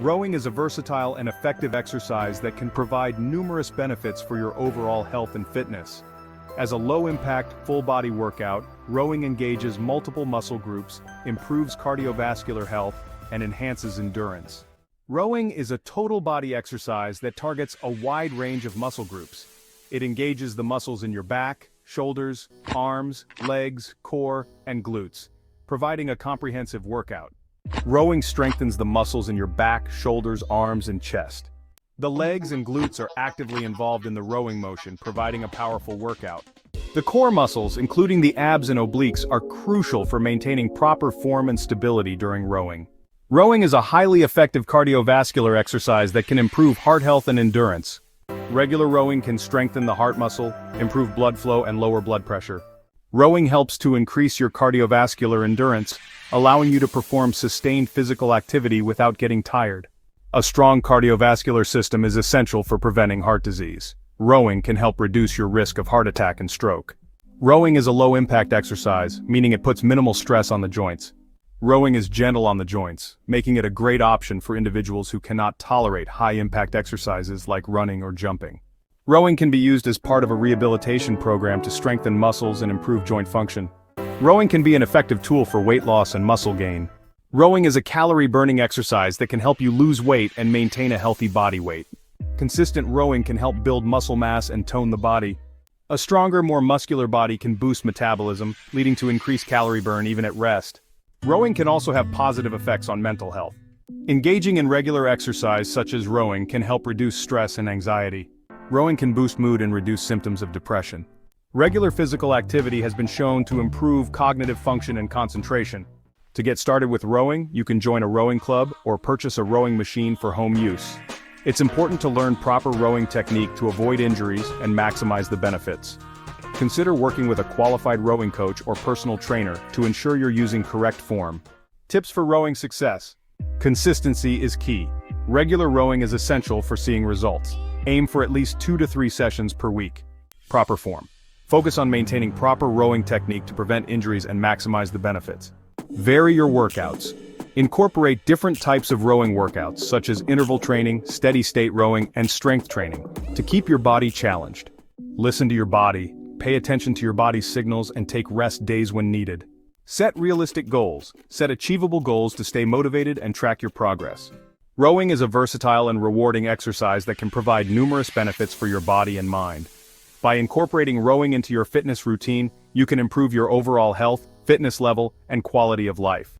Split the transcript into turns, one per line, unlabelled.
Rowing is a versatile and effective exercise that can provide numerous benefits for your overall health and fitness. As a low-impact, full-body workout, rowing engages multiple muscle groups, improves cardiovascular health, and enhances endurance. Rowing is a total body exercise that targets a wide range of muscle groups. It engages the muscles in your back, shoulders, arms, legs, core, and glutes, providing a comprehensive workout. Rowing strengthens the muscles in your back, shoulders, arms, and chest. The legs and glutes are actively involved in the rowing motion, providing a powerful workout. The core muscles, including the abs and obliques, are crucial for maintaining proper form and stability during rowing. Rowing is a highly effective cardiovascular exercise that can improve heart health and endurance. Regular rowing can strengthen the heart muscle, improve blood flow, and lower blood pressure. Rowing helps to increase your cardiovascular endurance, allowing you to perform sustained physical activity without getting tired. A strong cardiovascular system is essential for preventing heart disease. Rowing can help reduce your risk of heart attack and stroke. Rowing is a low-impact exercise, meaning it puts minimal stress on the joints. Rowing is gentle on the joints, making it a great option for individuals who cannot tolerate high-impact exercises like running or jumping. Rowing can be used as part of a rehabilitation program to strengthen muscles and improve joint function. Rowing can be an effective tool for weight loss and muscle gain. Rowing is a calorie-burning exercise that can help you lose weight and maintain a healthy body weight. Consistent rowing can help build muscle mass and tone the body. A stronger, more muscular body can boost metabolism, leading to increased calorie burn even at rest. Rowing can also have positive effects on mental health. Engaging in regular exercise such as rowing can help reduce stress and anxiety. Rowing can boost mood and reduce symptoms of depression. Regular physical activity has been shown to improve cognitive function and concentration. To get started with rowing, you can join a rowing club or purchase a rowing machine for home use. It's important to learn proper rowing technique to avoid injuries and maximize the benefits. Consider working with a qualified rowing coach or personal trainer to ensure you're using correct form. Tips for rowing success. Consistency is key. Regular rowing is essential for seeing results. Aim for at least 2 to 3 sessions per week. Proper form. Focus on maintaining proper rowing technique to prevent injuries and maximize the benefits. Vary your workouts. Incorporate different types of rowing workouts, such as interval training, steady-state rowing, and strength training, to keep your body challenged. Listen to your body, pay attention to your body's signals, and take rest days when needed. Set realistic goals. Set achievable goals to stay motivated and track your progress. Rowing is a versatile and rewarding exercise that can provide numerous benefits for your body and mind. By incorporating rowing into your fitness routine, you can improve your overall health, fitness level, and quality of life.